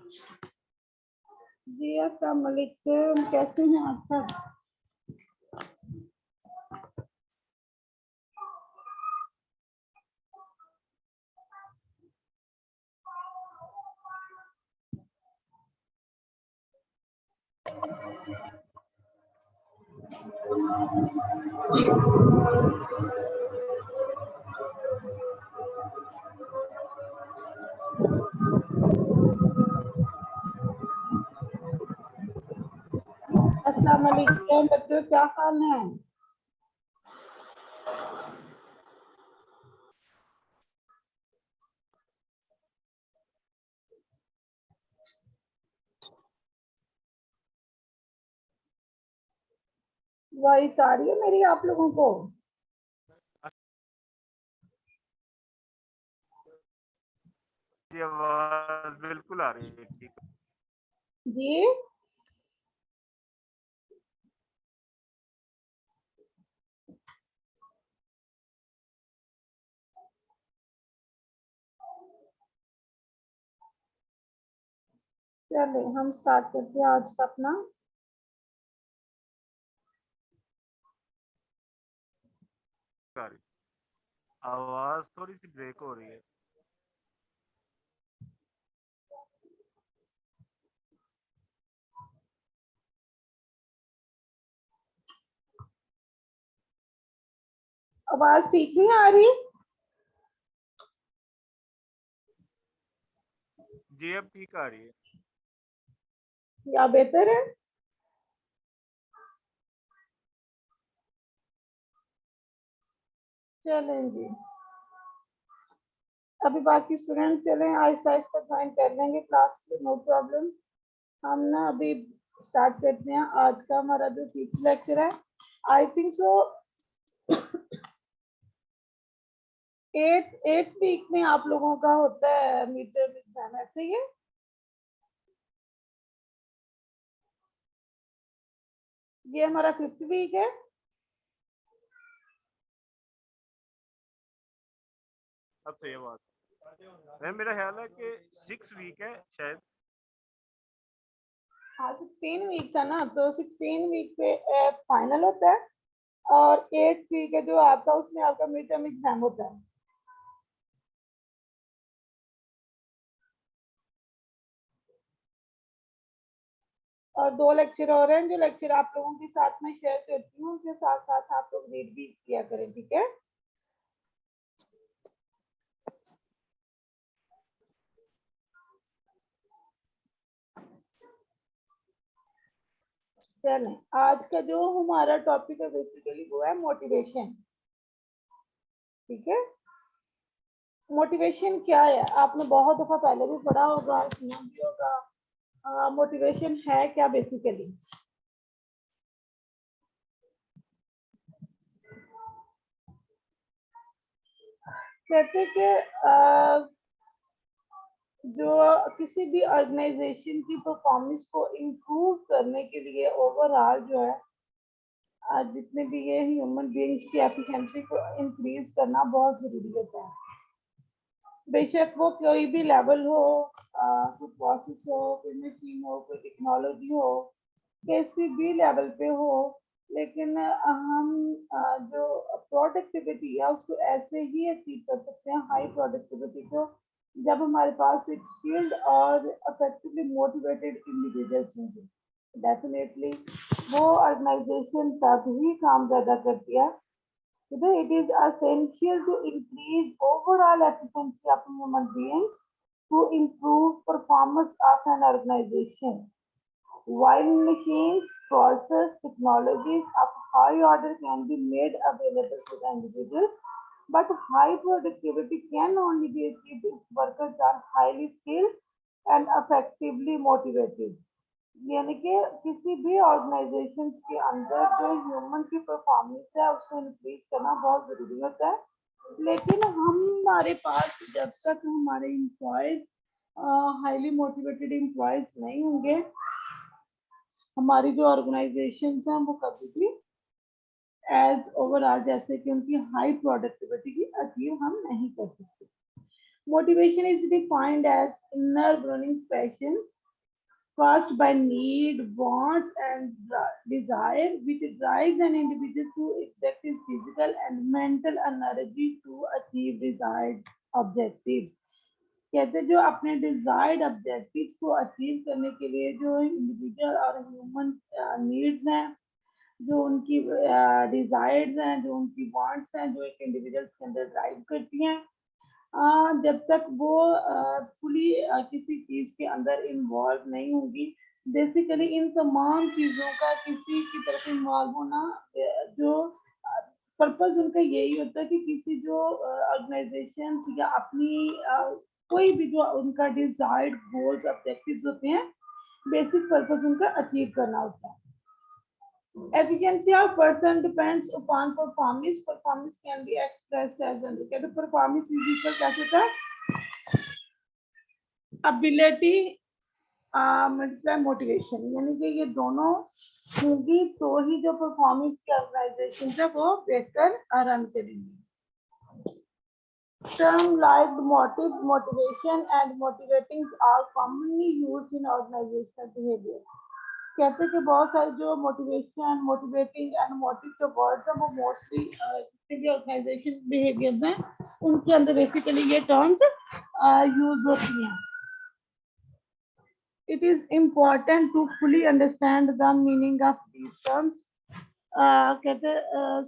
जी अस्सलाम वालेकुम, कैसे हैं आप सब? अस्सलाम वालेकुम बच्चों, क्या हाल है? वॉइस आ रही है मेरी आप लोगों को? आवाज बिल्कुल आ रही है, ठीक जी चले हम स्टार्ट करते हैं आज का अपना। आ रही आवाज थोड़ी सी ब्रेक हो रही है। आवाज ठीक नहीं आ रही? जी अब ठीक आ रही है। या बेहतर है? चलें जी, अभी बाकी स्टूडेंट चलें आहिस्ता आहिस्ता ज्वाइन कर लेंगे क्लास से, नो प्रॉब्लम। हम ना अभी स्टार्ट करते हैं आज का हमारा जो फिफ्थ लेक्चर है। आई थिंक सो 8 वीक में आप लोगों का होता है मिड टर्म एग्जाम, ऐसे ही है? ये हमारा 5th वीक है। अब सही आवाज है, मेरा ख्याल है कि 6 वीक है शायद। हाँ 16 वीक्स है ना, तो 16 वीक पे फाइनल होता है और 8 वीक है जो आपका, उसमें आपका मिड टर्म एग्जाम होता है। और 2 लेक्चर और हैं जो लेक्चर आप लोगों के साथ में शेयर करती हूँ, उसके साथ साथ आप लोग रीड भी किया करें, ठीक है? चलें, आज का जो हमारा टॉपिक है बेसिकली वो है मोटिवेशन, ठीक है? मोटिवेशन क्या है आपने बहुत दफा पहले भी पढ़ा होगा, सुना भी होगा। मोटिवेशन है क्या बेसिकली? कहते कि जो किसी भी ऑर्गेनाइजेशन की परफॉर्मेंस को इम्प्रूव करने के लिए ओवरऑल जो है जितने भी ये ह्यूमन बीइंग्स की एफिशिएंसी को इंक्रीज करना बहुत जरूरी होता है। बेशक वो कोई भी लेवल हो, कोई प्रोसेस हो, कोई मशीन हो, कोई टेक्नोलॉजी हो, किसी भी लेवल पे हो, लेकिन हम जो प्रोडक्टिविटी है उसको ऐसे ही अचीव कर सकते हैं, हाई प्रोडक्टिविटी को, जब हमारे पास एक स्किल्ड और इफेक्टिवली मोटिवेटेड इंडिविजुअल्स होंगे। डेफिनेटली वो ऑर्गेनाइजेशन तब ही काम ज्यादा करती है। Today it is essential to increase overall efficiency of human beings to improve performance of an organization. While machines, process, technologies of high order can be made available to the individuals, but high productivity can only be achieved if workers are highly skilled and effectively motivated. यानी कि किसी भी organisation के अंदर जो human की performance है उसको इंक्रीज करना बहुत जरूरी होता है। लेकिन हमारे पास जब तक हमारे एम्प्लॉयज हाईली मोटिवेटेड एम्प्लॉयज नहीं होंगे, हमारी जो ऑर्गेनाइजेशन हैं वो कभी भी एज ओवरऑल जैसे कि उनकी हाई प्रोडक्टिविटी की अचीव हम नहीं कर सकते। Motivation is defined as inner burning passions caused by need, wants, and desire, which drives an individual to exert his physical and mental energy to achieve desired objectives. कहते हैं जो अपने desired objectives को achieve करने के लिए जो individual और ह्यूमन नीड्स हैं, जो उनकी डिजायर्स हैं, जो उनकी वांट्स हैं, जो एक इंडिविजुअल्स के अंदर ड्राइव करती हैं, जब तक वो फुली किसी चीज के अंदर इन्वॉल्व नहीं होगी, बेसिकली इन तमाम चीजों का किसी की तरफ इन्वॉल्व होना, जो पर्पस उनका यही होता है कि किसी जो ऑर्गेनाइजेशन या अपनी कोई भी जो उनका डिजायर्ड गोल्स ऑब्जेक्टिव्स होते हैं, बेसिक पर्पस उनका अचीव करना होता है. Efficiency of person depends upon performance. Performance can be expressed as indicator. Performance is equal कैसे था? Ability multiply motivation. यानी कि ये दोनों होगी तो ही जो परफॉर्मेंस की ऑर्गेनाइजेशन है वो बेहतर रन करेंगी. Term like motives, motivation, and motivating are commonly used in organizational behavior. कहते हैं कि बहुत सारे जो मोटिवेशन, मोटिवेटिंग एंड मोटिव जो वर्ड्स हैं वो मोस्टली जितने भी ऑर्गेनाइजेशन बिहेवियर्स हैं उनके अंदर बेसिकली ये टर्म्स यूज होती हैं. It is important to fully understand the meaning of these terms, कहते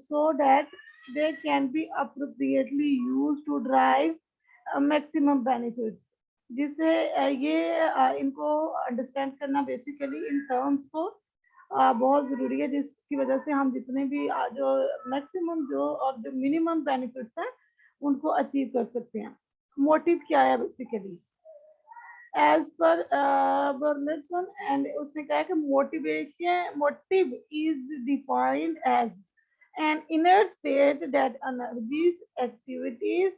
so that they can be appropriately used to drive maximum benefits. जिससे ये इनको अंडरस्टैंड करना बेसिकली इन टर्म्स को बहुत ज़रूरी है, जिसकी वजह से हम जितने भी जो मैक्सिमम जो और जो मिनिमम बेनिफिट्स हैं उनको अचीव कर सकते हैं. मोटिव क्या है बेसिकली एज पर बर्नसन, एंड उसने कहा कि motive is defined as an inner state that energies activities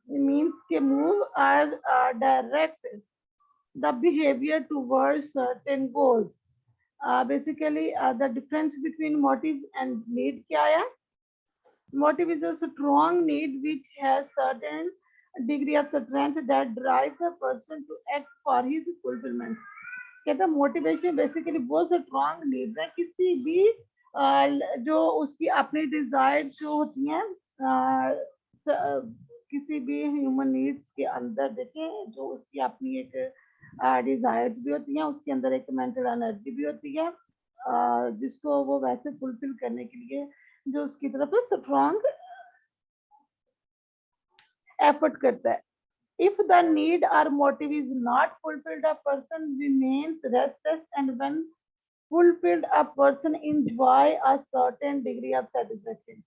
means to move or direct the behavior towards certain goals. Basically the difference between motive and need kya hai? Motive is a strong need which has certain degree of strength that drives a person to act for his fulfillment. कहता motivation basically वो strong needs है किसी भी जो उसकी अपनी Dzire जो होती हैं, किसी भी ह्यूमन नीड्स के अंदर देखें जो उसकी अपनी एक डिजायर्स भी होती हैं, उसके अंदर एक मेंटल एनर्जी भी होती है जिसको वो वैसे फुलफिल करने के लिए जो उसकी तरफ स्ट्रॉन्ग एफर्ट करता है. If the need or motive is not fulfilled, a person remains restless, and when fulfilled, a person enjoy a certain degree of satisfaction.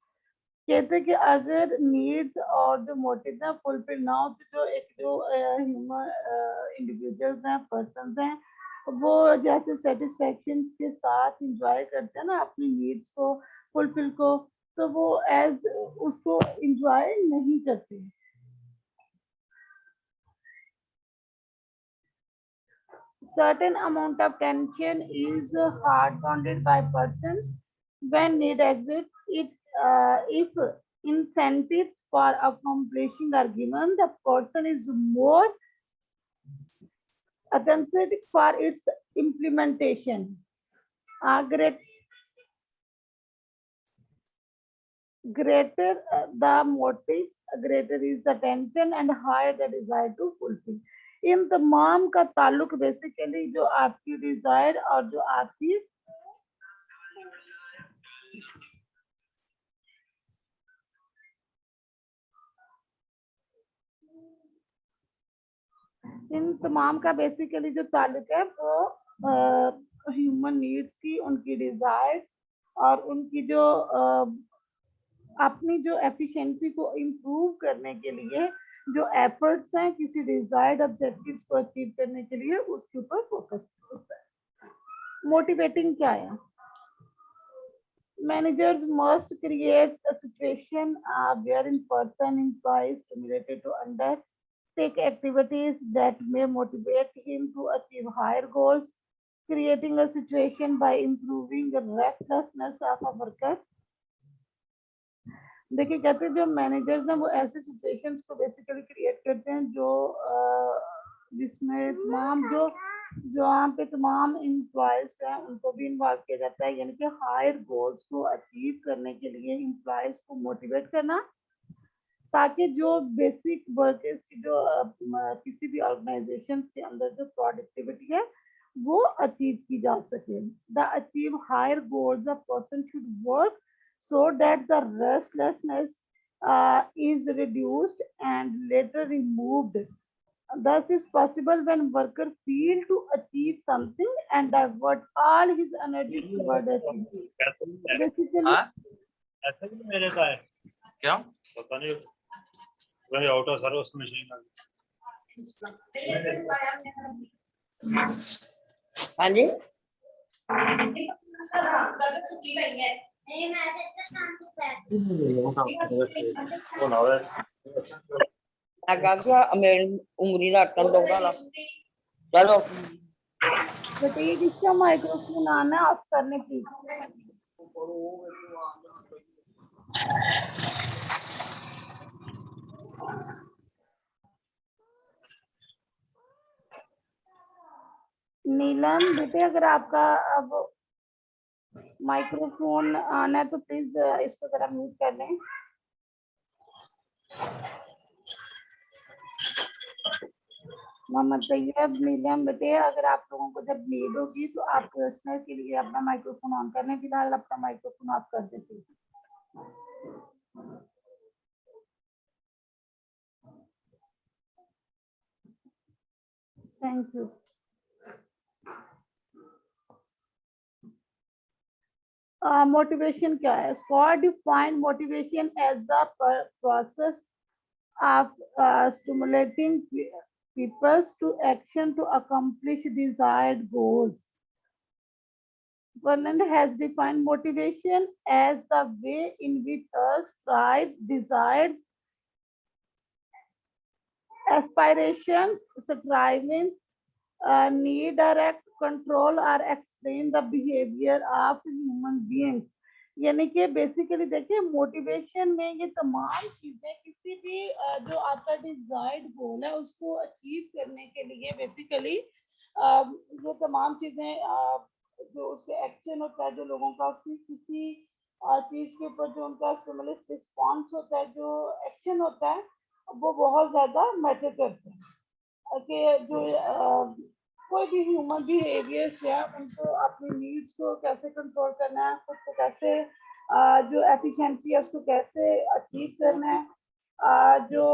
कहते हैं कि अगर नीड्स और जो मोटिव है फुलफिल ना हो तो जो एक जो ह्यूमन इंडिविजुअल्स हैं, पर्सन्स हैं, वो जैसे सेटिस्फेक्शन के साथ इंजॉय करते हैं ना अपनी नीड्स को फुलफिल को, तो वो एज उसको इंजॉय नहीं करते. Certain amount of tension is hard bounded by persons when need exists. If incentives for accomplishing are given, the person is more authentic for its implementation. Greater the motive, greater is the tension and higher the desire to fulfill. इन तमाम का ताल्लुक basically जो आपकी Dzire और जो आपकी इन तमाम का बेसिकली जो ताल्लुक है वो ह्यूमन नीड्स की, उनकी डिजायर और उनकी जो अपनी जो एफिशिएंसी को इम्प्रूव करने के लिए जो एफर्ट्स हैं किसी डिजायर्ड ऑब्जेक्टिव्स को अचीव करने के लिए उसके ऊपर फोकस होता है. मोटिवेटिंग क्या है? Managers must create a situation wherein person employees stimulated to undertake activities that may motivate him to achieve higher goals, creating a situation by improving the restlessness of a worker. देखिए कहते हैं जो managers हैं वो ऐसे situations को basically create करते हैं जो जिसमें तमाम जो जो वहाँ पे तमाम एम्प्लॉयज हैं उनको भी इन्वॉल्व किया जाता है, यानी कि हायर गोल्स को अचीव करने के लिए एम्प्लॉयज को मोटिवेट करना, ताकि जो बेसिक वर्कर्स की जो किसी भी ऑर्गेनाइजेशन के अंदर जो प्रोडक्टिविटी है वो अचीव की जा सके। The achieve higher goals a person should work so that the restlessness is reduced and later removed. Thus is possible when worker feel to achieve something and divert all his energy toward achieving. Basically, हाँ ऐसा भी मेरे का है क्यों? पता नहीं वही ऑटो सर्विस मशीन हाँ जी मेरी उंगली का अटकन दो चलो बताइए किसका माइक्रोफोन आना है, ऑफ करने प्लीज। नीलम बेटे अगर आपका अब माइक्रोफोन आना है तो प्लीज इसको जरा म्यूट कर लें। मोहम्मद तैयब, नीलम बेटे अगर आप लोगों को जब नीड होगी तो आप पर्सनल के लिए अपना माइक्रोफोन ऑन कर लें, फिलहाल अपना माइक्रोफोन ऑफ कर दें। Thank you. मोटिवेशन क्या है? Scott defined motivation as the process of stimulating people to action to accomplish desired goals. Vernon has defined motivation as the way in which us strives, desires, aspirations, striving, need, direct, control or explain the behavior of human beings. यानी कि basically देखिए motivation में ये तमाम चीजें किसी भी जो आपका डिजायर्ड गोल है उसको अचीव करने के लिए बेसिकली ये तमाम चीजें जो उसके एक्शन होता है, जो लोगों का उसकी किसी चीज के ऊपर जो उनका स्टिमुलस रिस्पॉन्स होता है, जो एक्शन होता है वो बहुत ज्यादा मैटर करते हैं कि जो कोई भी ह्यूमन बिहेवियर्स है उनको अपनी नीड्स को कैसे कंट्रोल करना है, खुद को कैसे जो एफिशिएंसी है उसको कैसे अचीव करना है, जो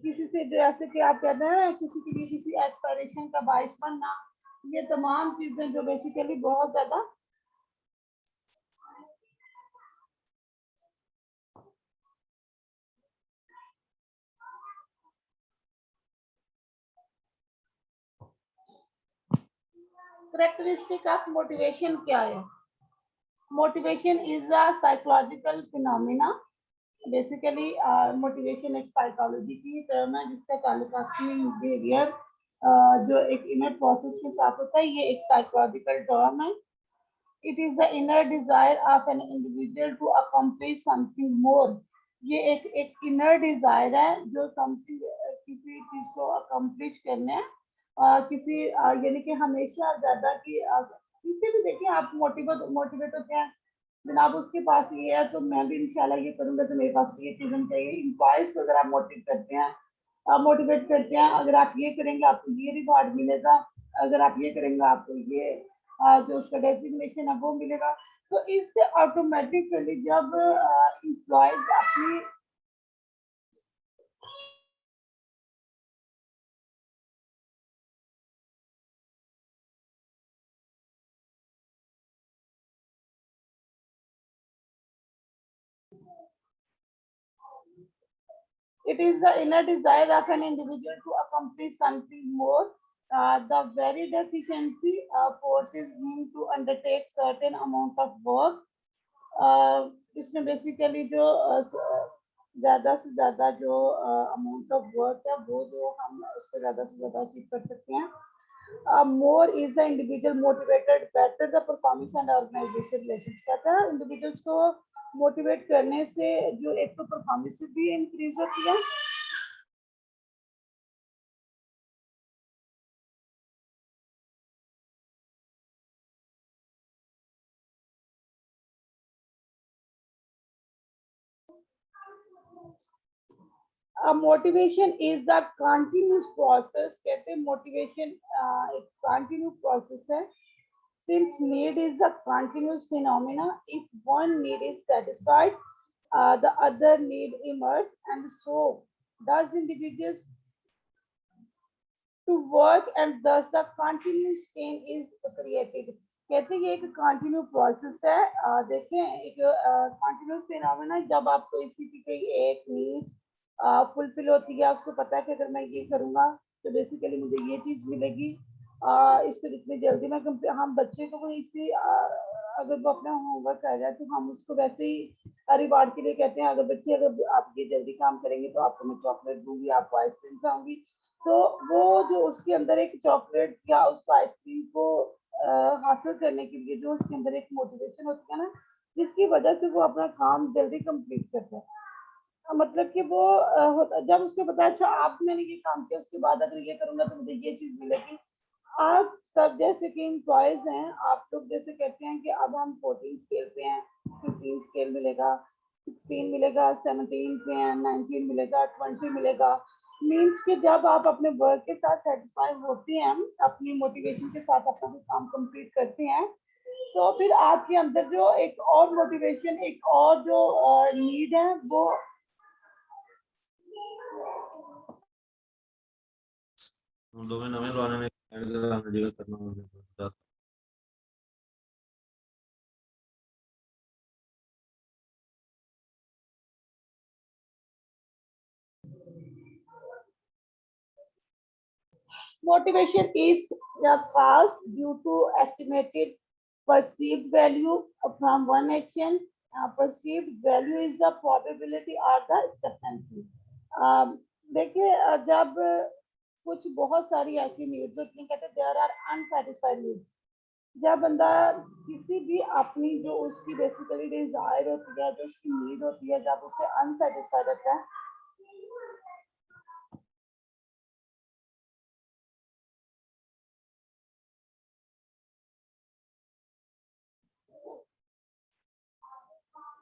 किसी से जैसे कि आप कहते हैं किसी के लिए किसी एस्पिरेशन का बाइस बनना, ये तमाम चीजें जो बेसिकली बहुत ज्यादा करेक्टरिस्टिक ऑफ मोटिवेशन क्या है? Motivation is a psychological phenomena. Basically motivation एक साइकोलॉजी की टर्म है जिसका ताल्लुक आपकी बिहेवियर जो एक इनर प्रोसेस के साथ होता है। ये एक साइकोलॉजिकल टर्म है। It is the inner desire of an individual to accomplish something more. ये एक इनर डिजायर है जो समथिंग किसी चीज को अकम्प्लिश करने है, किसी यानी कि हमेशा ज्यादा की किसी भी देखिए आप मोटिवेट होते हैं जनाब उसके पास ये है तो मैं भी इंशाल्लाह ये करूंगा तो मेरे पास ये चीजें चाहिए। इम्प्लॉयज को अगर आप मोटिवेट करते हैं अगर आप ये करेंगे आपको ये रिवॉर्ड मिलेगा, अगर आप ये करेंगे आपको ये जो उसका डेजिग्नेशन है वो मिलेगा। तो इससे ऑटोमेटिकली जब इम्प्लॉयज अपनी it is the inner desire of an individual to accomplish something more. The very deficiency forces him to undertake certain amount of work. इसमें बेसिकली जो ज्यादा से ज्यादा जो अमाउंट ऑफ वर्क है वो जो हम उसको ज्यादा से ज्यादा अचीव कर सकते हैं। more is the individual motivated, better the performance and organization relations. कहता है individuals को motivate करने से जो एक तो performance भी increase होती है, motivation is the continuous process. कहते हैं motivation एक continuous process है. Since need is a continuous phenomena, if one need is satisfied, the other need emerges, and so does individuals to work, and thus the continuous chain is created. कहते हैं ये एक continue process है. देखें एक continuous phenomena, जब आपको इसी की कोई एक नीड फुलफिल होती है, उसको पता है कि अगर मैं ये करूंगा तो बेसिकली मुझे ये चीज मिलेगी, इसको जितनी जल्दी मैं हम बच्चे को कोई इसी अगर वो अपना होमवर्क कर रहा है तो हम उसको वैसे ही रिवार्ड के लिए कहते हैं, अगर बच्चे अगर आप ये जल्दी काम करेंगे तो आपको मैं चॉकलेट दूंगी, आपको आइसक्रीम खाऊंगी. तो वो जो उसके अंदर एक चॉकलेट या उसको आइसक्रीम को हासिल करने के लिए जो उसके अंदर एक मोटिवेशन होती है ना, जिसकी वजह से वो अपना काम जल्दी कंप्लीट करता है. मतलब कि वो जब उसको पता है अच्छा आप मैंने ये काम किया, उसके बाद अगर ये करूंगा तो मुझे ये चीज मिलेगी. आप सब जैसे कि एम्प्लॉयज हैं, आप लोग जैसे कहते हैं कि अब हम 14 स्केल पे हैं, 15 स्केल मिलेगा, 16 मिलेगा, 17 पे हैं, 19 मिलेगा, 20 मिलेगा. मीन्स कि जब आप अपने वर्क के साथ सेटिस्फाई होते हैं, अपनी मोटिवेशन के साथ अपना काम कंप्लीट करते हैं, तो फिर आपके अंदर जो एक और मोटिवेशन, एक और जो नीड है वो दो में नवे वाले ने करना होगा. motivation is caused due to estimated perceived value from one action. Perceived value is the probability or the expectancy. देखिए जब कुछ बहुत सारी ऐसी नीड्स होती हैं, कहते हैं देयर आर अनसेटिस्फाइड नीड्स. जब बंदा किसी भी अपनी जो उसकी बेसिकली डिजायर होती है, जो उसकी नीड होती है, जब उससे अनसेटिस्फाइड होता है,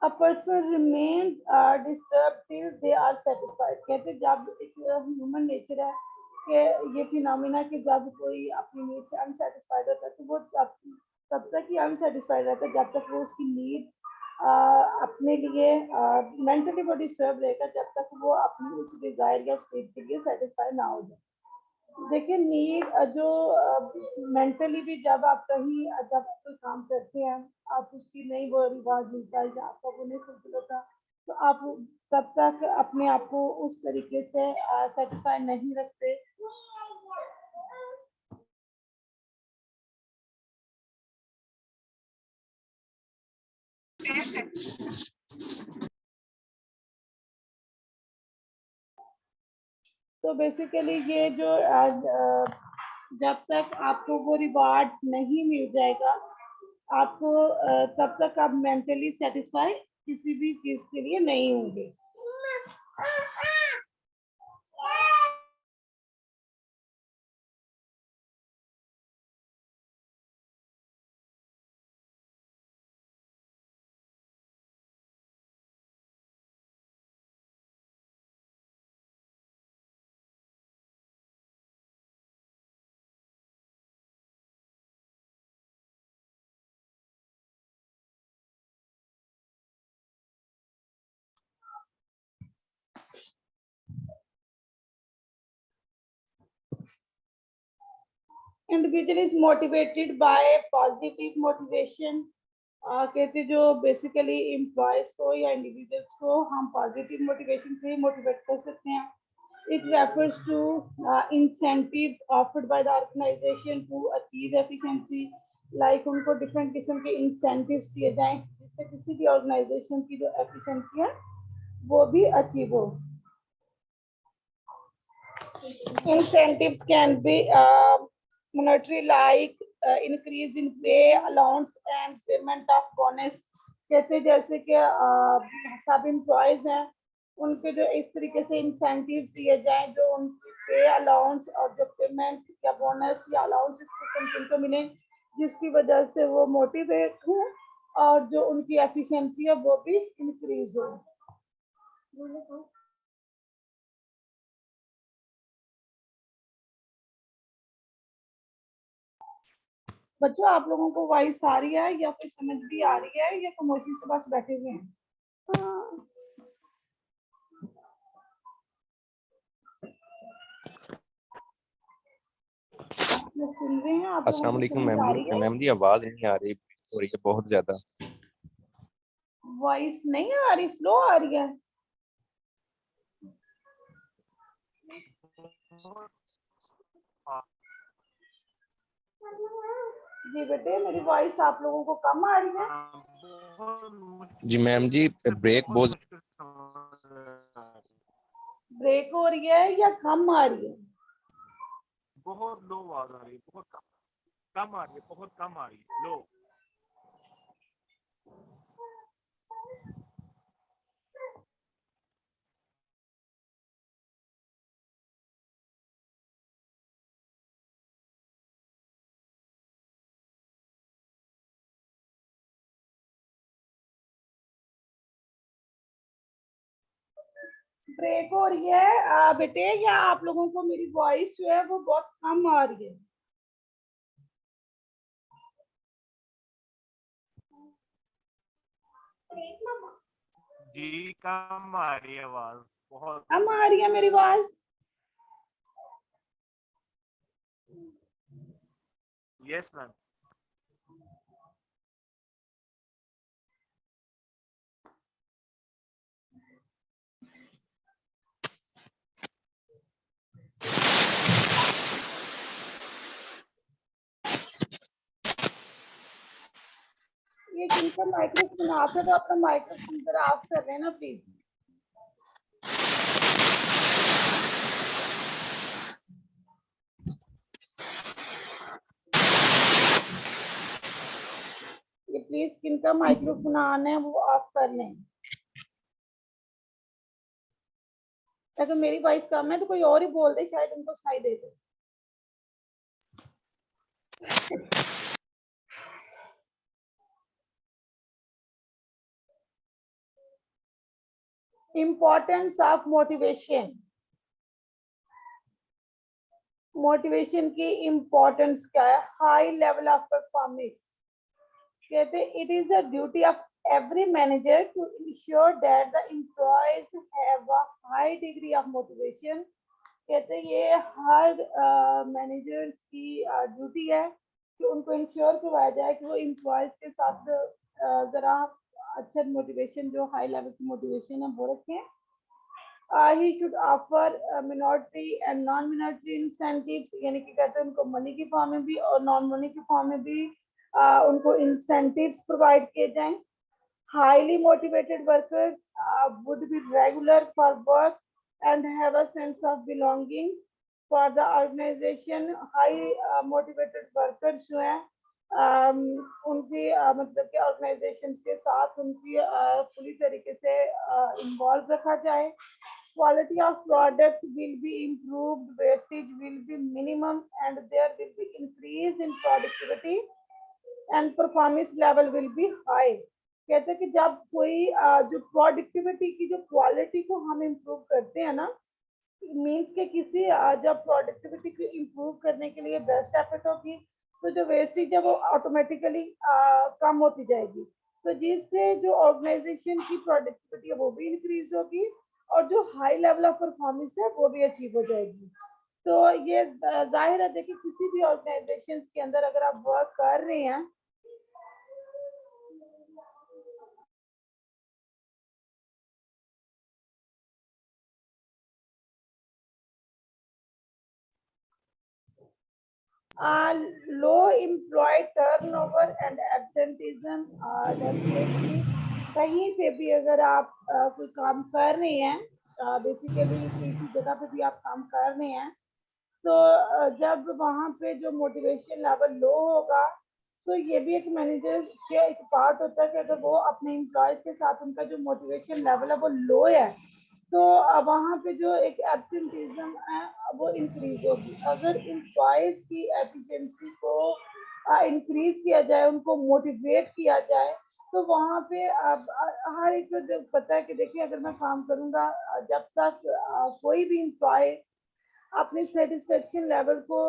a person remains disturbed till they are satisfied. कहते हैं जब एक ह्यूमन नेचर है कि ये फिनोमिना कि जब कोई अपनी नीड से अनसेटिस्फाइड होता है तो वो तब तक ही अनसेटिस्फाइड रहता है जब तक वो उसकी नीड अपने लिए मेंटली वो डिस्टर्ब रहेगा, जब तक वो अपनी उस डिजायर या स्टेट के लिए सेटिस्फाइड ना हो जाए. देखिए नीड जो मेंटली भी जब आप कहीं जब कोई काम करते हैं, आप उसकी नहीं वो रिवार्ड मिलता है या आपका वो नहीं फुलफिल होता, तो आप तब तक अपने आप को उस तरीके से सेटिस्फाई नहीं रखते. तो बेसिकली ये जो जब तक आपको वो रिवार्ड नहीं मिल जाएगा, आपको तब तक आप मेंटली सेटिस्फाई किसी भी चीज के लिए नहीं होंगे. Individual is motivated by positive motivation. कहते जो बेसिकली एम्प्लॉयज को या इंडिविजुअल्स को हम पॉजिटिव मोटिवेशन से ही मोटिवेट कर सकते हैं. It refers to incentives offered by the organization to achieve efficiency. Like उनको डिफरेंट किस्म के incentives दिए जाएं जिससे किसी भी ऑर्गेनाइजेशन की जो एफिशिएंसी है वो भी अचीव हो. Incentives can be monetary like increase in pay allowance and payment of bonus। कहते जैसे कि सब एम्प्लॉयज हैं उनके जो इस तरीके से इंसेंटिव्स दिए जाएं जो उनकी पे अलाउंस और जो पेमेंट या बोनस या अलाउंस इस किस्म के उनको मिले जिसकी वजह से वो मोटिवेट हो और जो उनकी एफिशिएंसी है वो भी इंक्रीज हो। बच्चों आप लोगों को वॉइस आ रही है या फिर समझ भी आ रही है या खामोशी से बस बैठे हुए हैं? सुन रहे हैं आप? अस्सलाम वालेकुम मैम जी आवाज नहीं आ रही हो रही है बहुत ज्यादा। वॉइस नहीं आ रही, स्लो आ रही है। जी बेटे मेरी वॉइस आप लोगों को कम आ रही है? जी मैम जी ब्रेक बहुत ब्रेक हो रही है या कम आ रही है? बहुत लो आवाज आ रही है, बहुत कम आ रही है, बहुत कम आ रही है, लो। ब्रेक हो रही है बेटे या आप लोगों को मेरी वॉइस जो है वो बहुत कम आ रही है? जी कम आ रही है आवाज, बहुत कम आ रही है मेरी आवाज? Yes ma'am. ये किनका माइक्रोफोन आप है तो अपना माइक्रोफोन जरा ऑफ कर लेना प्लीज। ये प्लीज किनका माइक्रोफोन ऑन है वो ऑफ कर लें। अगर मेरी वॉइस कम है तो कोई और ही बोल दे शायद उनको सुनाई दे दे। Importance of motivation। मोटिवेशन की इम्पोर्टेंस क्या है? High level of performance. कहते it is the duty of every manager to ensure that the employees have a high degree of motivation। कहते ये हर मैनेजर्स की ड्यूटी है कि उनको इंश्योर करवाया जाए कि वो एम्प्लॉयज के साथ जरा अच्छा मोटिवेशन जो हाई लेवल की मोटिवेशन है वो रखें। he should offer minority and non-monetary incentives यानी कि कहते हैं उनको मनी की फॉर्म में भी और नॉन मनी की फॉर्म में भी उनको incentives प्रोवाइड किए जाएं। Highly motivated workers would be regular for work and have a sense of belongings for the organization। High motivated workers जो हैं उनकी मतलब कि ऑर्गेनाइजेशन के साथ उनकी पूरी तरीके से इन्वॉल्व रखा जाए। Quality of product will be improved, wastage will be minimum and there will be increase in productivity and performance level will be high। कहते हैं कि जब कोई जो प्रोडक्टिविटी की जो क्वालिटी को हम इम्प्रूव करते हैं ना मीन्स के किसी जब प्रोडक्टिविटी को इम्प्रूव करने के लिए बेस्ट एफर्ट होगी तो जो वेस्टेज है वो ऑटोमेटिकली कम होती जाएगी तो जिससे जो ऑर्गेनाइजेशन की प्रोडक्टिविटी है वो भी इंक्रीज होगी और जो हाई लेवल ऑफ परफॉर्मेंस है वो भी अचीव हो जाएगी। तो ये जाहिर है देखिए किसी भी ऑर्गेनाइजेशन के अंदर अगर आप वर्क कर रहे हैं low employee turnover and absenteeism definitely कहीं पे भी अगर आप कोई काम कर रहे हैं बेसिकली किसी जगह पे भी आप काम कर रहे हैं तो जब वहाँ पे जो मोटिवेशन लेवल लो होगा, तो ये भी एक मैनेजर का एक पार्ट होता है कि अगर वो अपने एम्प्लॉयज के साथ उनका जो मोटिवेशन लेवल है वो लो है, तो वहाँ पे जो एक एब्सेंटीज्म है वो इंक्रीज होगी। अगर एम्प्लॉयज की एफिशिएंसी को इंक्रीज किया जाए, उनको मोटिवेट किया जाए, तो वहाँ पे अब हर एक को जब पता है कि देखिए अगर मैं काम करूँगा, जब तक कोई भी एम्प्लॉय अपनी सेटिस्फेक्शन लेवल को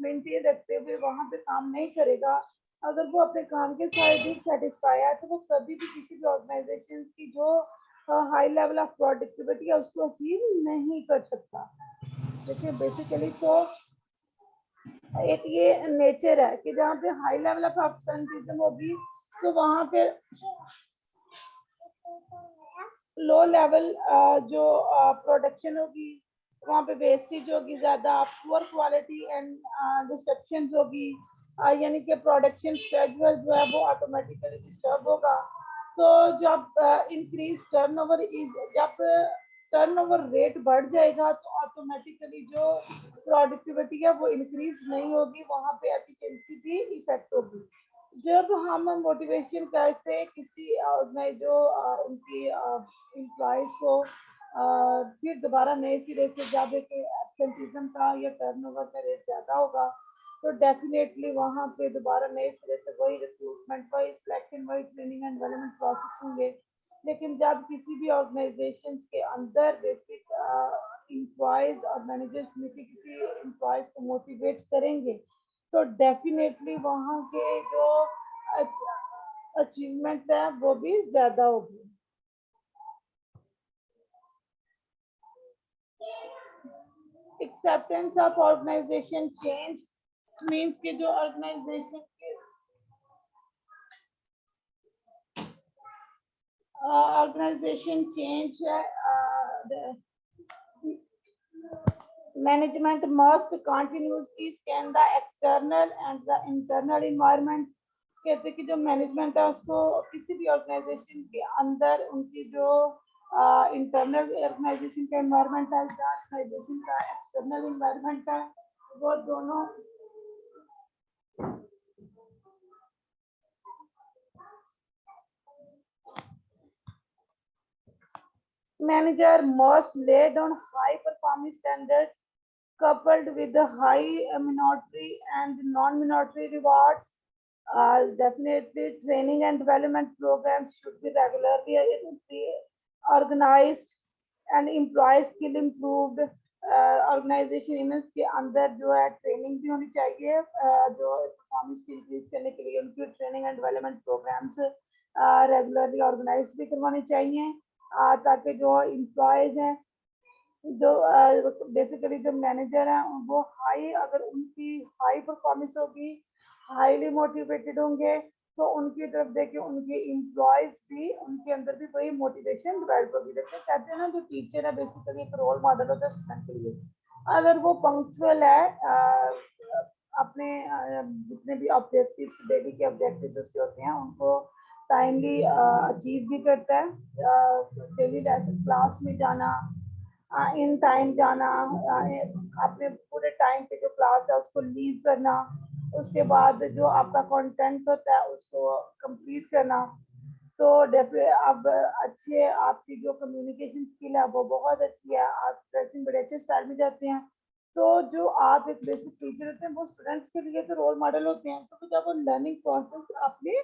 मेंटेन रखते हुए वहाँ पे काम नहीं करेगा, अगर वो अपने काम के साथ डिससेटिस्फाई है, तो वो कभी भी किसी भी ऑर्गेनाइजेशन की जो हाई लेवल ऑफ प्रोडक्टिविटी है उसको अचीव नहीं कर सकता। देखिए बेसिकली तो एक ये नेचर है कि जहाँ पे हाई लेवल ऑफ एब्सेंटीज्म होगी, तो वहाँ पे लो लेवल जो प्रोडक्शन होगी, वहाँ पे वेस्टेज होगी ज़्यादा, पुअर क्वालिटी एंड डिस्ट्रक्शन होगी, यानी कि प्रोडक्शन शेड्यूल जो है वो ऑटोमेटिकली डिस्टर्ब होगा। तो जब इंक्रीज टर्नओवर जब टर्नओवर रेट बढ़ जाएगा, तो ऑटोमेटिकली जो प्रोडक्टिविटी है वो इंक्रीज नहीं होगी, वहाँ पे एफिशिएंसी भी इफेक्ट होगी। जब हम मोटिवेशन करते किसी जो उनकी एम्प्लॉयज को फिर दोबारा नए सिरे से जब एक एब्सेंटीज्म का या टर्नओवर का रेट ज़्यादा होगा, तो डेफिनेटली वहाँ पे दोबारा नए सिरे से वही रिक्रूटमेंट, वही सिलेक्शन, वही ट्रेनिंग एंड डेवलपमेंट प्रोसेस होंगे। लेकिन जब किसी भी ऑर्गेनाइजेशन के अंदर बेसिक एम्प्लॉयज और मैनेजर्स मिलकर किसी एम्प्लॉयज को मोटिवेट करेंगे, तो डेफिनेटली वहाँ के जो अचीवमेंट है वो भी ज्यादा होगी। Acceptance of organisation change means कि जो ऑर्गेनाइजेशन के ऑर्गेनाइजेशन चेंज है, management must continuously scan the external and the internal environment। कहते कि जो मैनेजमेंट है उसको किसी भी ऑर्गेनाइजेशन के अंदर उनकी जो इंटरनल ऑर्गेनाइजेशन का एनवायरनमेंट है, ऑर्गेनाइजेशन का एक्सटर्नल एनवायरनमेंट है, वो दोनों manager must lay down high performance standards coupled with the high monetary and non-monetary rewards. Definitely training and development programs should be regularly organized and employee skill improved। Organisation image के अंदर जो है training भी होनी चाहिए, जो performance की increase करने के लिए उनकी training and development programmes regularly organise भी करवाने चाहिए, ताकि जो एम्प्लॉयज हैं, जो बेसिकली जो मैनेजर हैं, वो हाई, अगर उनकी हाई परफॉर्मेंस होगी, हाईली मोटिवेटेड होंगे, तो उनकी तरफ देखिए उनके एम्प्लॉयज भी, उनके अंदर भी वही मोटिवेशन डेवलप होगी। देखिए कहते हैं ना, जो टीचर है बेसिकली एक रोल मॉडल होता है स्टूडेंट के लिए। अगर वो पंक्चुअल है, अपने जितने भी ऑब्जेक्टिव्स, डेली के ऑब्जेक्टिव्स उसके होते हैं, उनको टाइमली अचीव भी करता है, डेली क्लास में जाना, इन टाइम जाना, अपने पूरे टाइम पे जो क्लास है उसको लीव करना, उसके बाद जो आपका कंटेंट होता है उसको कंप्लीट करना। तो अब अच्छे, आपकी जो कम्युनिकेशन स्किल है वो बहुत अच्छी है, आप ड्रेसिंग बड़े अच्छे स्टाइल में जाते हैं, तो जो आप एक बेसिक टीचर होते हैं वो स्टूडेंट्स के लिए तो रोल मॉडल होते हैं। तो जब वो लर्निंग प्रोसेस अपने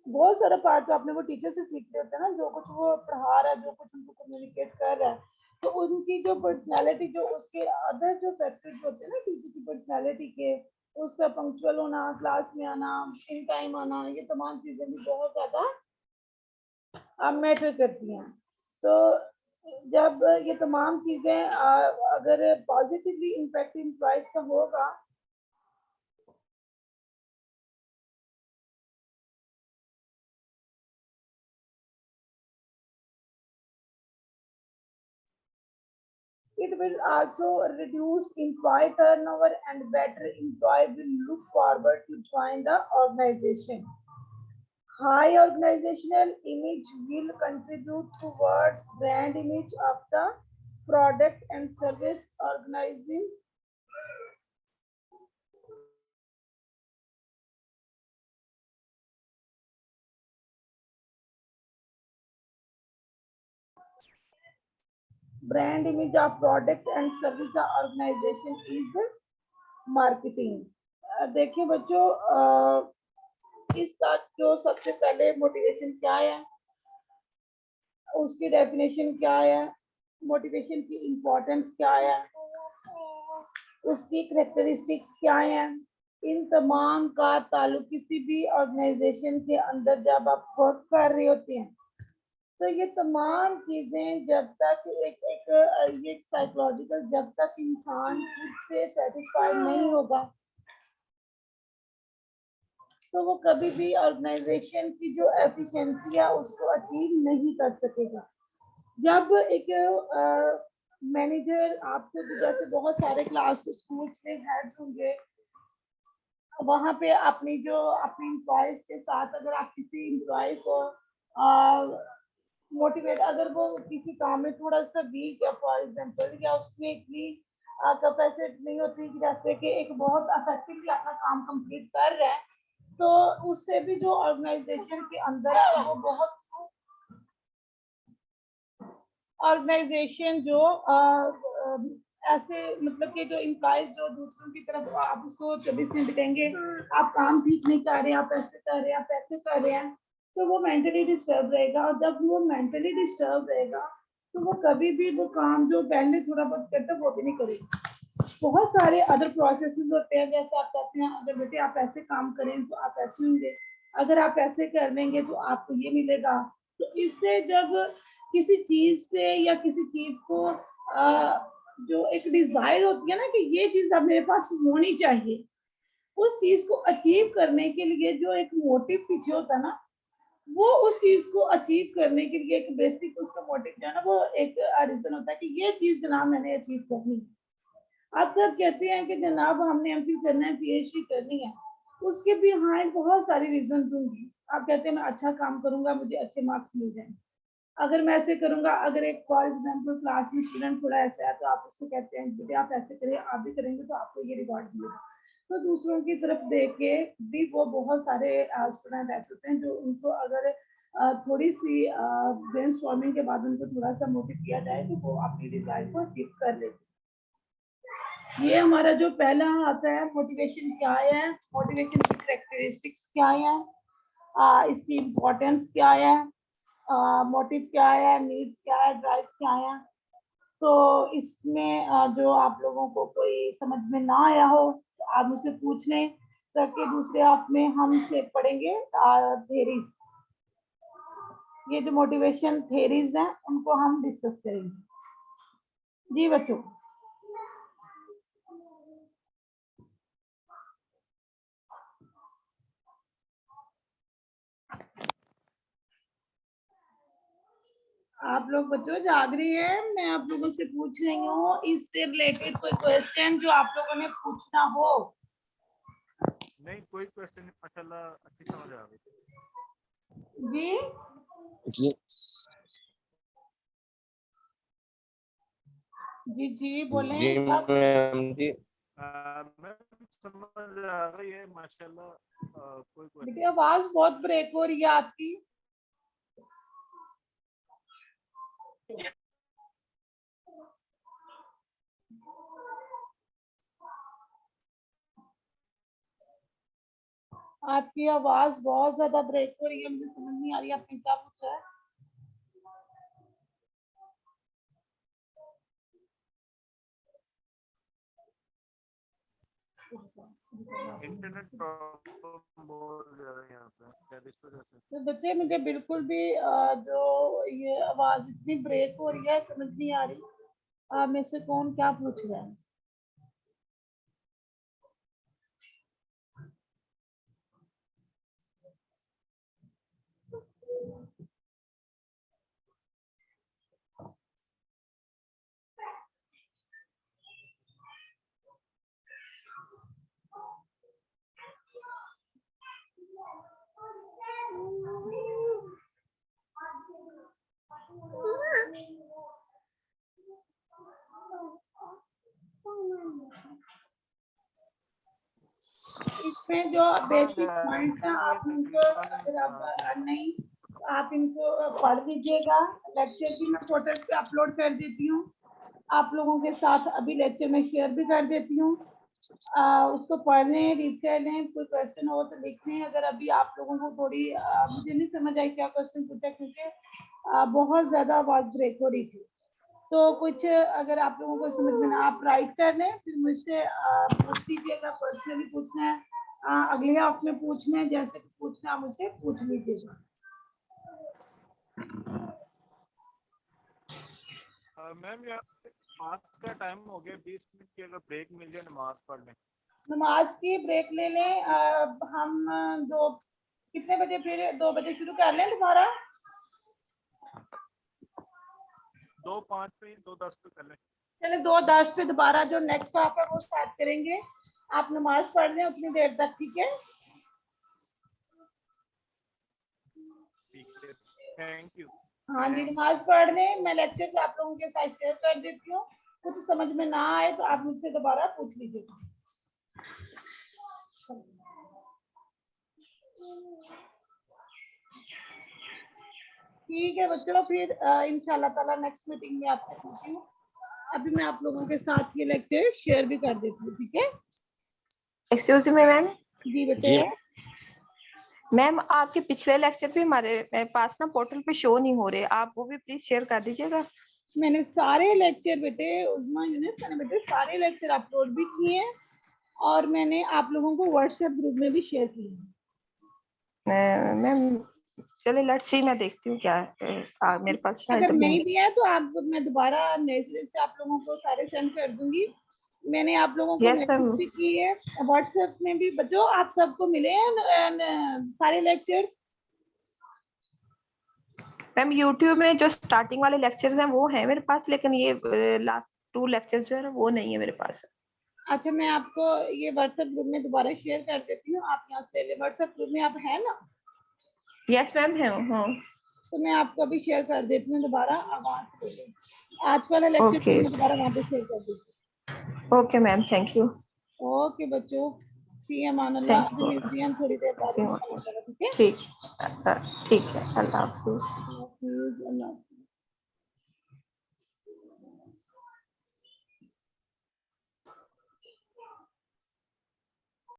बहुत सारा पार्ट तो आपने वो टीचर से सीख रहे होते हैं ना, जो कुछ वो पढ़ा रहा है, जो कुछ उनको कम्युनिकेट कर रहा है, तो उनकी जो पर्सनालिटी, जो उसके अदर जो फैक्टर्स होते हैं ना टीचर की पर्सनालिटी के, उसका पंक्चुअल होना, क्लास में आना, इन टाइम आना, ये तमाम चीजें भी बहुत ज्यादा मैटर करती हैं। तो जब ये तमाम चीजें अगर पॉजिटिवली इम्पैक्ट एम्प्लॉयज का होगा, it will also reduce employee turnover and better employee will look forward to join the organization। High organizational image will contribute towards brand image of the product and service organizing brand image of product and service the organization is marketing. देखिए बच्चों, इसका जो सबसे पहले motivation क्या है, उसकी definition क्या है, मोटिवेशन की इम्पोर्टेंस क्या है, उसकी कैरेक्टरिस्टिक्स क्या है, इन तमाम का ताल्लुक किसी भी ऑर्गेनाइजेशन के अंदर जब आप वर्क कर रहे होते हैं तो ये तमाम चीजें जब तक ये साइकोलॉजिकल, जब तक इंसान खुद से सेटिस्फाइड नहीं होगा तो वो कभी भी ऑर्गेनाइजेशन की जो एफिशिएंसी है उसको अचीव नहीं कर सकेगा। जब एक मैनेजर, आपको जैसे बहुत सारे क्लास स्कूल्स में हेड्स होंगे, वहां पे अपनी एम्प्लॉयज के साथ अगर आप किसी एम्प्लॉय को मोटिवेट, अगर वो किसी काम में थोड़ा सा वीक है फॉर एग्जांपल, या उसमें इतनी कैपेसिटी नहीं होती कि जैसे कि एक बहुत इफेक्टिवली अपना काम कंप्लीट कर रहा है, तो उससे भी जो ऑर्गेनाइजेशन के अंदर है वो बहुत ऑर्गेनाइजेशन जो ऐसे मतलब कि जो एम्प्लॉयज जो दूसरों की तरफ आप उसको 24 घंटे कहेंगे आप काम ठीक नहीं कर रहे, आप ऐसे कर रहे हैं, आप ऐसे कर रहे हैं, तो वो मेंटली डिस्टर्ब रहेगा। और जब वो मेंटली डिस्टर्ब रहेगा तो वो कभी भी वो काम जो पहले थोड़ा बहुत करता वो भी नहीं करेगा। बहुत सारे अदर प्रोसेसेस होते हैं, जैसे आप कहते हैं अगर बेटे आप ऐसे काम करें तो आप ऐसे होंगे, अगर आप ऐसे कर लेंगे तो आपको ये मिलेगा। तो इससे जब किसी चीज से या किसी चीज को जो एक डिजायर होती है ना कि ये चीज अब मेरे पास होनी चाहिए, उस चीज को अचीव करने के लिए जो एक मोटिव पीछे होता है ना, वो उस चीज को अचीव करने के लिए एक बेसिक उसका मोटिव जो है ना, वो एक रीजन होता है कि ये चीज जनाब मैंने अचीव करनी है। आप सब कहते हैं कि जनाब हमने एमफिल करना है, पीएचडी करनी है, उसके भी हाँ बहुत सारी रीजन होंगी। आप कहते हैं मैं अच्छा काम करूंगा मुझे अच्छे मार्क्स मिल जाएंगे, अगर मैं ऐसे करूंगा, अगर एक फॉर एग्जांपल क्लास में स्टूडेंट थोड़ा ऐसा है तो आप उसको कहते हैं बेटे आप ऐसे करिए, आप भी करेंगे तो आपको ये रिवॉर्ड मिलेगा। तो दूसरों की तरफ देख के भी वो बहुत सारे स्टूडेंट ऐसे होते हैं जो उनको अगर थोड़ी सी ब्रेनस्टॉर्मिंग के बाद उनको थोड़ा सा मोटिव किया जाए तो वो अपनी डिजायर को अचीव कर लेते हैं। ये हमारा जो पहला आता है मोटिवेशन क्या है, मोटिवेशन की कैरेक्टरिस्टिक्स क्या है, इसकी इम्पोर्टेंस क्या है, मोटिव क्या है, नीड्स क्या है, ड्राइव्स क्या है। तो इसमें जो आप लोगों को कोई समझ में ना आया हो तो आप मुझसे पूछ लें, ताकि दूसरे हाफ में हम फिर पढ़ेंगे थेरीज। ये जो मोटिवेशन थेरीज हैं उनको हम डिस्कस करेंगे। जी बच्चों, आप लोग बच्चों जाग रही है, मैं आप लोगों से पूछ रही हूँ इससे रिलेटेड कोई क्वेश्चन जो आप लोगों ने पूछना हो। नहीं कोई क्वेश्चन नहीं, माशाल्लाह अच्छी समझ आ गई। जी जी जी बोलें। जी मैम जी। मैं समझ आ गई है माशाल्लाह। कोई क्वेश्चन बेटी आवाज बहुत ब्रेक हो रही है आपकी। आपकी आवाज बहुत ज्यादा ब्रेक हो रही है, मुझे समझ नहीं आ रही आपने क्या पूछा है। इंटरनेट प्रॉब्लम बहुत ज्यादा है यहाँ पे, शायद इस वजह से। तो बच्चे मुझे बिल्कुल भी जो ये आवाज इतनी ब्रेक हो रही है समझ नहीं आ रही, आप में से कौन क्या पूछ रहा है। इसमें जो बेसिक पॉइंट है आप इनको अगर आप नहीं आप इनको पढ़ लीजिएगा, लेक्चर भी मैं पोर्टल पे अपलोड कर देती हूँ, आप लोगों के साथ अभी लेक्चर में शेयर भी कर देती हूँ। उसको पढ़ लें, रीड कर लें, कोई क्वेश्चन हो तो लिख लें। अगर अभी आप लोगों को थोड़ी मुझे नहीं समझ आई क्या क्वेश्चन पूछा, क्योंकि बहुत ज्यादा आवाज ब्रेक हो रही थी, तो कुछ अगर आप लोगों को समझ में ना, आप राइट कर लें, फिर मुझसे पूछ लीजिएगा। पर्सनली पूछना है, अगले हाफ में पूछना है, जैसे पूछना है मुझसे पूछ लीजिएगा। मैम यार नमाज का टाइम हो गया, 20 मिनट की अगर ब्रेक मिल जाए नमाज पढ़ लें। नमाज की ब्रेक ले लें। हम दो कितने बजे, फिर 2 बजे शुरू कर लें दोबारा? 2:05 पे 2:10 पे कर लें। चले 2:10 पे दोबारा जो नेक्स्ट हाफ है वो स्टार्ट करेंगे। आप नमाज पढ़ लें उतनी देर तक, ठीक है? ठीक है, थैंक यू। हाँ जी, नमाज पढ़ लें। मैं लेक्चर आप लोगों के साथ शेयर कर देती हूँ। कुछ समझ में ना आए तो आप मुझसे दोबारा पूछ लीजिएगा। ठीक है बच्चों, फिर इंशाल्लाह ताला नेक्स्ट मीटिंग में आपसे मिलती हूँ। अभी मैं आप लोगों के साथ ये लेक्चर शेयर भी कर देती हूँ, ठीक है? Excuse me ma'am. जी बेटे। जी। मैम आपके पिछले लेक्चर भी हमारे पास ना पोर्टल पे शो नहीं हो रहे, आप वो भी प्लीज शेयर कर दीजिएगा। मैंने सारे लेक्चर बेटे उस्मा यूनिस, मैंने बेटे सारे लेक्चर अपलोड भी किए हैं और मैंने आप लोगों को व्हाट्सएप ग्रुप में भी शेयर किए हैं। मैम चलिए लेट्स सी, मैं देखती हूँ क्या है। मेरे पास शायद अगर अभी नहीं भी है तो आप, मैं दोबारा नए सिरे से आप लोगों को सारे सेंड कर दूंगी। मैंने आप लोगों को यस मैसेज मैम। भी की है व्हाट्सएप में भी। बच्चों आप सबको मिले हैं सारे लेक्चर्स? मैम यूट्यूब में जो स्टार्टिंग वाले लेक्चर्स हैं वो है मेरे पास, लेकिन ये लास्ट 2 लेक्चर्स जो है ना वो नहीं है मेरे पास। अच्छा, मैं आपको ये व्हाट्सएप ग्रुप में दोबारा शेयर कर देती हूँ, आप यहाँ से ले लें। व्हाट्सएप ग्रुप में आप है ना? यस मैम है। हाँ तो मैं आपको अभी शेयर कर देती हूँ दोबारा, आप वहाँ से ले लें। आज वाला लेक्चर ओके मैं दोबारा वहाँ पे शेयर कर देती ओके मैम, थैंक यू। हूँ। ओके बच्चों, फी अमान अल्लाह। थैंक अभी मिलती हैं हम थोड़ी देर बाद यू। इंशाल्लाह, ठीक है? ठीक है, अल्लाह हाफिज। हाफिज़, अल्लाह हाफिज़।